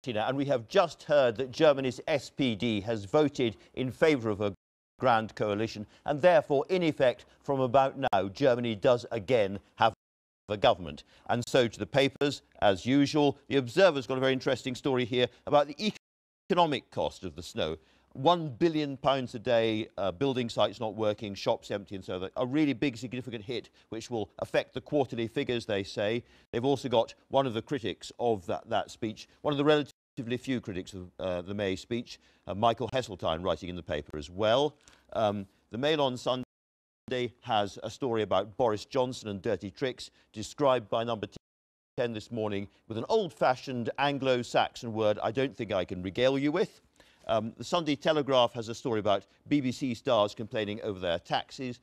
And we have just heard that Germany's SPD has voted in favour of a grand coalition, and therefore, in effect, from about now, Germany does again have a government. And so to the papers, as usual. The Observer's got a very interesting story here about the economic cost of the snow. £1 billion a day, building sites not working, shops empty, and so on. A really big, significant hit, which will affect the quarterly figures, they say. They've also got one of the critics of that speech, one of the relatively few critics of the May speech, Michael Heseltine, writing in the paper as well. The Mail on Sunday has a story about Boris Johnson and dirty tricks, described by Number 10 this morning with an old-fashioned Anglo-Saxon word I don't think I can regale you with. The Sunday Telegraph has a story about BBC stars complaining over their taxes,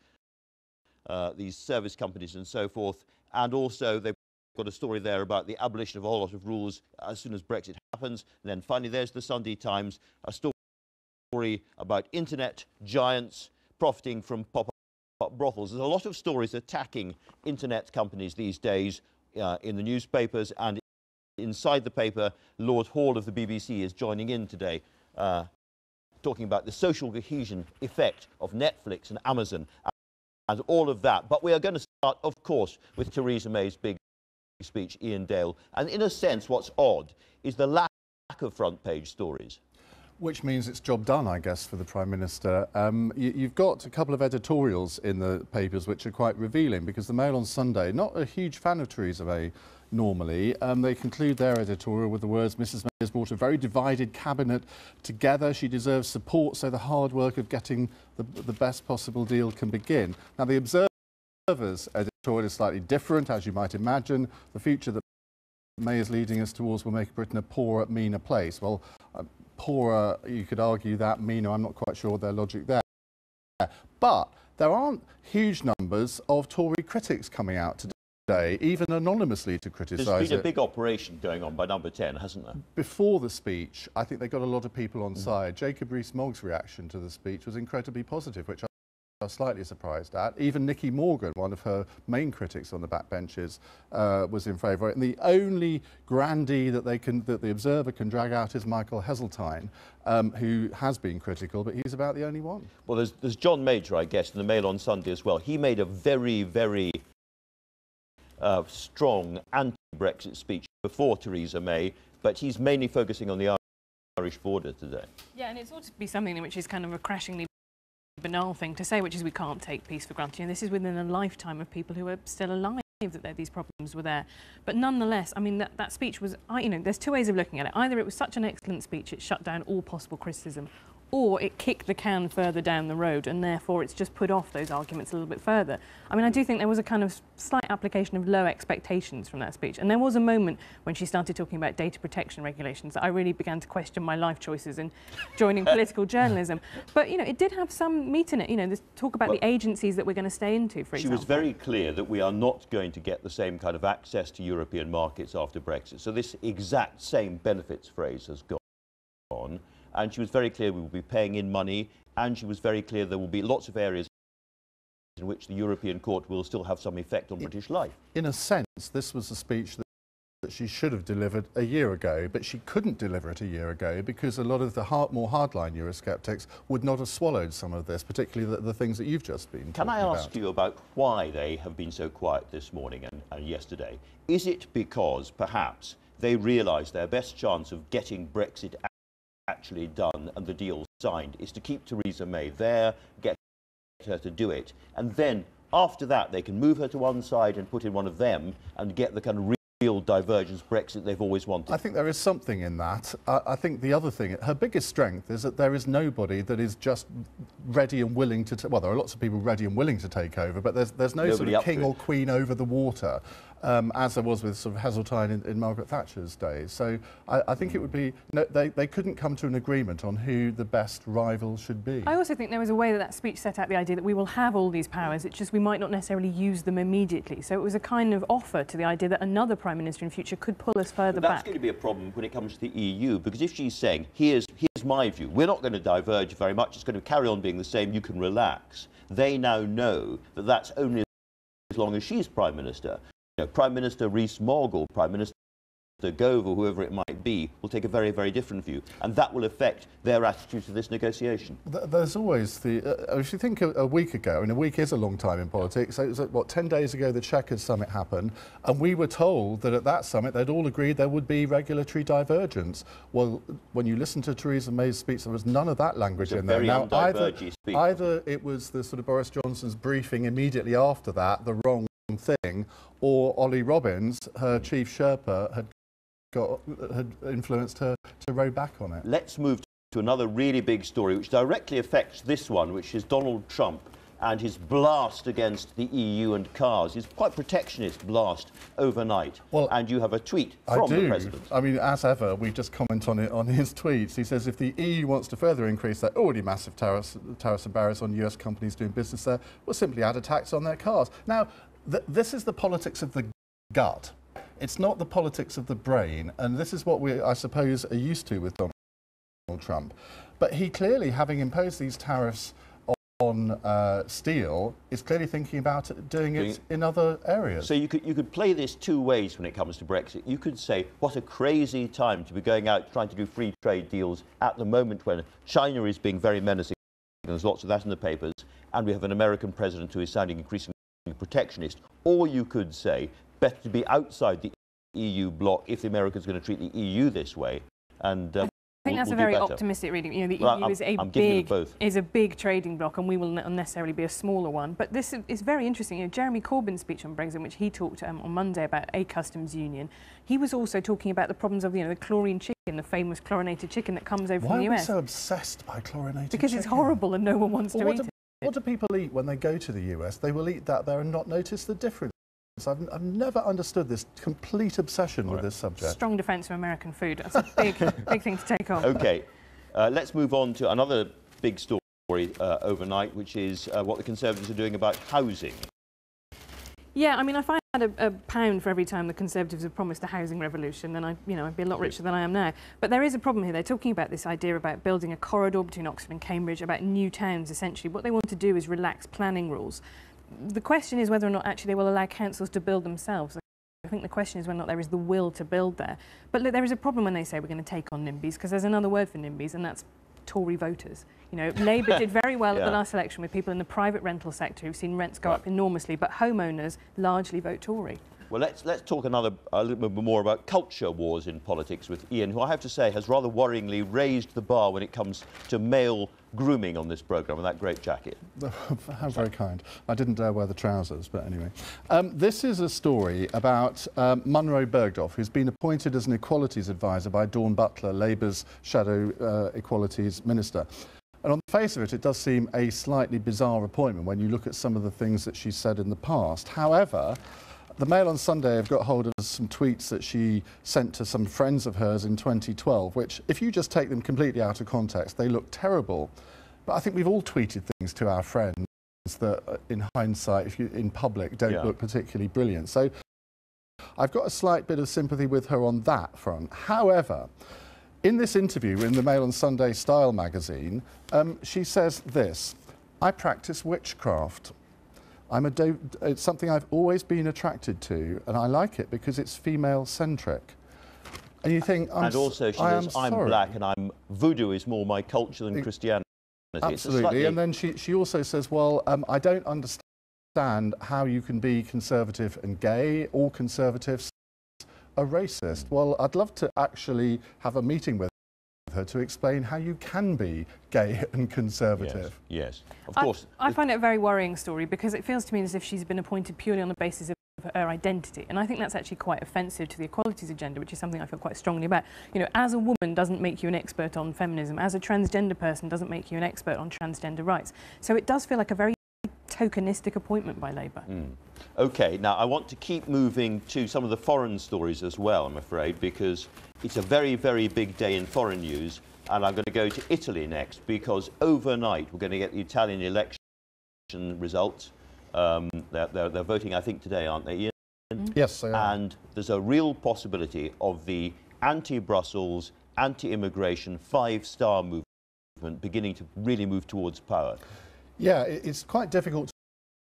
these service companies and so forth. And also they've got a story there about the abolition of a whole lot of rules as soon as Brexit happens. And then finally there's the Sunday Times, a story about internet giants profiting from pop-up brothels. There's a lot of stories attacking internet companies these days in the newspapers, and inside the paper, Lord Hall of the BBC is joining in today, talking about the social cohesion effect of Netflix and Amazon and all of that. But we are going to start, of course, with Theresa May's big speech, Ian Dale. And in a sense, what's odd is the lack of front-page stories. Which means it's job done, I guess, for the Prime Minister. You've got a couple of editorials in the papers which are quite revealing, because the Mail on Sunday, not a huge fan of Theresa May normally, they conclude their editorial with the words, "Mrs May has brought a very divided cabinet together. She deserves support so the hard work of getting the best possible deal can begin." Now, the Observer's editorial is slightly different, as you might imagine. The future that May is leading us towards will make Britain a poorer, meaner place. Well, poorer, you could argue that, meaner, I'm not quite sure their logic there. But there aren't huge numbers of Tory critics coming out today, even anonymously, to criticise it. There's been a big operation going on by Number 10, hasn't there? Before the speech, I think they got a lot of people on side. Jacob Rees-Mogg's reaction to the speech was incredibly positive, which I was slightly surprised at. Even Nicky Morgan, one of her main critics on the backbenches, was in favour of it. And the only grandee that the Observer can drag out is Michael Heseltine, who has been critical, but he's about the only one. Well, there's John Major, I guess, in the Mail on Sunday as well. He made a very, very strong anti-Brexit speech before Theresa May, but he's mainly focusing on the Irish border today. Yeah, and it's ought to be something which is kind of a crashingly banal thing to say, which is we can't take peace for granted. And this is within a lifetime of people who are still alive that these problems were there. But nonetheless, I mean, that speech was, you know, there's two ways of looking at it. Either it was such an excellent speech, it shut down all possible criticism, or it kicked the can further down the road, and therefore it's just put off those arguments a little bit further. I mean, I do think there was a kind of slight application of low expectations from that speech. And there was a moment when she started talking about data protection regulations that I really began to question my life choices in joining political journalism. But, you know, it did have some meat in it. You know, this talk about the agencies that we're going to stay into, for example. She was very clear that we are not going to get the same kind of access to European markets after Brexit. So this exact same benefits phrase has gone. And she was very clear we will be paying in money, and she was very clear there will be lots of areas in which the European Court will still have some effect on British life. In a sense, this was a speech that she should have delivered a year ago, but she couldn't deliver it a year ago because a lot of the more hardline Eurosceptics would not have swallowed some of this, particularly the things that you've just been talking about. Can I ask you about why they have been so quiet this morning and yesterday? Is it because, perhaps, they realise their best chance of getting Brexit actually done and the deal signed is to keep Theresa May there, get her to do it, and then after that they can move her to one side and put in one of them and get the kind of real divergence Brexit they've always wanted? I think there is something in that. I think the other thing, her biggest strength is that there is nobody that is just ready and willing to, well, there are lots of people ready and willing to take over, but there's no sort of king or queen over the water, as there was with sort of Heseltine in Margaret Thatcher's days. So I think it would be, no, they couldn't come to an agreement on who the best rival should be. I also think there was a way that speech set out the idea that we will have all these powers, it's just we might not necessarily use them immediately. So it was a kind of offer to the idea that another Prime Minister in future could pull us further back. That's going to be a problem when it comes to the EU, because if she's saying, here's my view, we're not going to diverge very much, it's going to carry on being the same, you can relax, they now know that that's only as long as she's Prime Minister. You know, Prime Minister Rees-Mogg or Prime Minister Gove or whoever it might be will take a very, very different view, and that will affect their attitude to this negotiation. There's always if you think a week ago, and a week is a long time in politics, so it was, what, 10 days ago the Chequers summit happened, and we were told that at that summit they'd all agreed there would be regulatory divergence. Well, when you listen to Theresa May's speech, there was none of that language in there. Now, either it was the sort of Boris Johnson's briefing immediately after that, the wrong thing, or Ollie Robbins, her chief Sherpa, had influenced her to row back on it. Let's move to another really big story which directly affects this one, which is Donald Trump and his blast against the EU and cars, his quite protectionist blast overnight. Well, and you have a tweet from the President. I mean, as ever, we just comment on it on his tweets. He says if the EU wants to further increase their already massive tariffs and barriers on US companies doing business there, we'll simply add a tax on their cars. Now, this is the politics of the gut. It's not the politics of the brain, and this is what we, I suppose, are used to with Donald Trump. But he clearly, having imposed these tariffs on steel, is clearly thinking about doing it in other areas. So you could play this two ways when it comes to Brexit. You could say, what a crazy time to be going out trying to do free trade deals at the moment when China is being very menacing, and there's lots of that in the papers, and we have an American president who is sounding increasingly protectionist. Or you could say, better to be outside the EU bloc if the Americans are going to treat the EU this way. And I think that's a very optimistic reading. You know, the EU is a big trading bloc, and we will not necessarily be a smaller one. But this is very interesting. You know, Jeremy Corbyn's speech on Brexit, in which he talked on Monday about a customs union, he was also talking about the problems of, you know, the chlorine chicken, the famous chlorinated chicken that comes over from the US. Why are we so obsessed by chlorinated because chicken? It's horrible and no one wants to eat it. What do people eat when they go to the US? They will eat that there and not notice the difference. I've never understood this complete obsession with this subject. Strong defence of American food. That's a big thing to take on. OK, let's move on to another big story overnight, which is what the Conservatives are doing about housing. Yeah, I mean, if I had a pound for every time the Conservatives have promised a housing revolution, then I'd be a lot richer than I am now. But there is a problem here. They're talking about this idea about building a corridor between Oxford and Cambridge, about new towns, essentially. What they want to do is relax planning rules. The question is whether or not actually they will allow councils to build themselves. I think the question is whether or not there is the will to build there. But look, there is a problem when they say we're going to take on NIMBYs, because there's another word for NIMBYs, and that's Tory voters. You know, Labour did very well at the last election with people in the private rental sector who've seen rents go up enormously, but homeowners largely vote Tory. Well, let's talk a little bit more about culture wars in politics with Ian, who I have to say has rather worryingly raised the bar when it comes to male grooming on this programme, and that great jacket. How very kind. I didn't dare wear the trousers, but anyway. This is a story about Munro Bergdorf, who's been appointed as an equalities advisor by Dawn Butler, Labour's shadow equalities minister. And on the face of it, it does seem a slightly bizarre appointment when you look at some of the things that she said in the past. However, the Mail on Sunday have got hold of some tweets that she sent to some friends of hers in 2012, which, if you just take them completely out of context, they look terrible. But I think we've all tweeted things to our friends that, in hindsight, if you in public, don't look particularly brilliant. So I've got a slight bit of sympathy with her on that front. However, in this interview in the Mail on Sunday Style magazine, she says this: "I practice witchcraft. It's something I've always been attracted to, and I like it because it's female-centric." And you think, and also she says, I'm black and voodoo is more my culture than Christianity. Absolutely. And then she also says, well, I don't understand how you can be conservative and gay. All conservatives are racist. Well, I'd love to actually have a meeting with her to explain how you can be gay and conservative. Yes, of course. I find it a very worrying story, because it feels to me as if she's been appointed purely on the basis of her identity, and I think that's actually quite offensive to the equalities agenda, which is something I feel quite strongly about. You know, as a woman doesn't make you an expert on feminism, as a transgender person doesn't make you an expert on transgender rights. So it does feel like a very tokenistic appointment by Labour. OK, now I want to keep moving to some of the foreign stories as well, I'm afraid, because it's a very, very big day in foreign news, and I'm going to go to Italy next, because overnight we're going to get the Italian election results. They're voting, I think, today, aren't they, Ian? Yes, they are. And there's a real possibility of the anti-Brussels, anti-immigration, five-star movement beginning to really move towards power. Yeah, it's quite difficult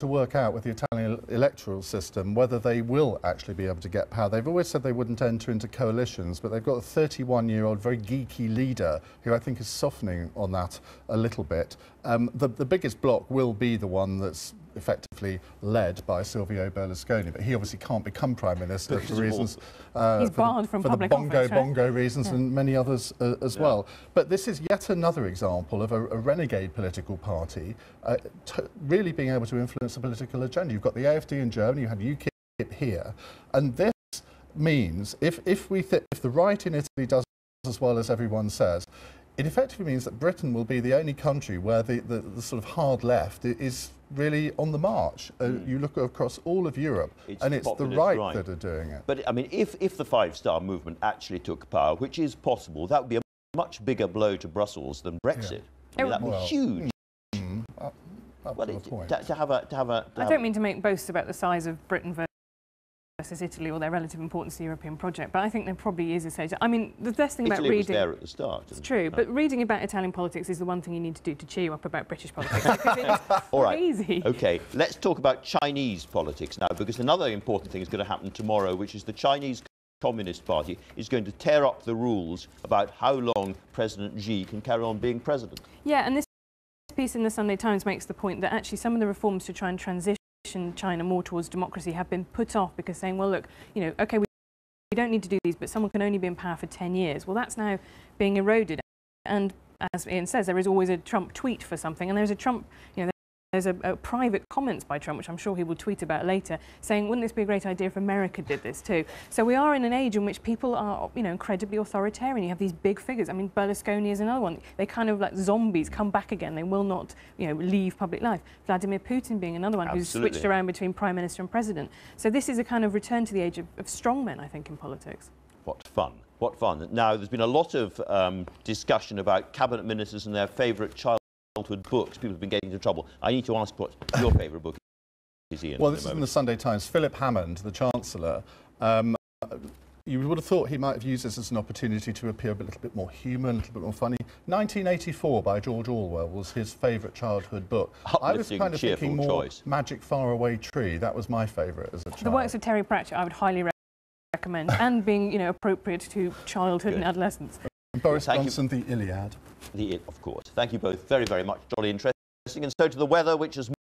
to work out with the Italian electoral system whether they will actually be able to get power. They've always said they wouldn't enter into coalitions, but they've got a 31-year-old very geeky leader who I think is softening on that a little bit. The biggest bloc will be the one that's effectively led by Silvio Berlusconi, but he obviously can't become Prime Minister for reasons... He's barred from public office, right? bongo reasons, and many others as well. But this is yet another example of a renegade political party really being able to influence the political agenda. You've got the AfD in Germany, you have UKIP here, and this means if the right in Italy does as well as everyone says, it effectively means that Britain will be the only country where the sort of hard left is really on the march. You look across all of Europe, and it's the right that are doing it. But I mean, if the Five Star Movement actually took power, which is possible, that would be a much bigger blow to Brussels than Brexit. I mean, that would be huge. To have a I don't mean to make boasts about the size of Britain versus Italy or their relative importance to the European project, but I think there probably is a stage. I mean, the best thing about reading... was there at the start. It's true, but reading about Italian politics is the one thing you need to do to cheer you up about British politics, because it's All right. crazy. OK, let's talk about Chinese politics now, because another important thing is going to happen tomorrow, which is the Chinese Communist Party is going to tear up the rules about how long President Xi can carry on being president. Yeah, and this piece in the Sunday Times makes the point that actually some of the reforms to try and transition China more towards democracy have been put off because saying, well, look, you know, OK, we don't need to do these, but someone can only be in power for 10 years. Well, that's now being eroded. And as Ian says, there is always a Trump tweet for something, and there's a Trump, you know, there's a private comments by Trump, which I'm sure he will tweet about later, saying, wouldn't this be a great idea if America did this too? So we are in an age in which people are, you know, incredibly authoritarian. You have these big figures. I mean, Berlusconi is another one. They kind of like zombies come back again. They will not, you know, leave public life. Vladimir Putin being another one who's switched around between Prime Minister and President. So this is a kind of return to the age of strongmen, I think, in politics. What fun. What fun. Now, there's been a lot of discussion about cabinet ministers and their favourite childhood books. People have been getting into trouble. I need to ask what your favourite book is, Ian. Well, this is in the Sunday Times. Philip Hammond, the Chancellor, you would have thought he might have used this as an opportunity to appear a little bit more human, a little bit more funny. 1984 by George Orwell was his favourite childhood book. I was kind of thinking more Magic Faraway Tree. That was my favourite as a child. The works of Terry Pratchett I would highly recommend, and being, you know, appropriate to childhood and adolescence. Boris Johnson, The Iliad. Of course. Thank you both very, very much. Jolly interesting. And so to the weather, which has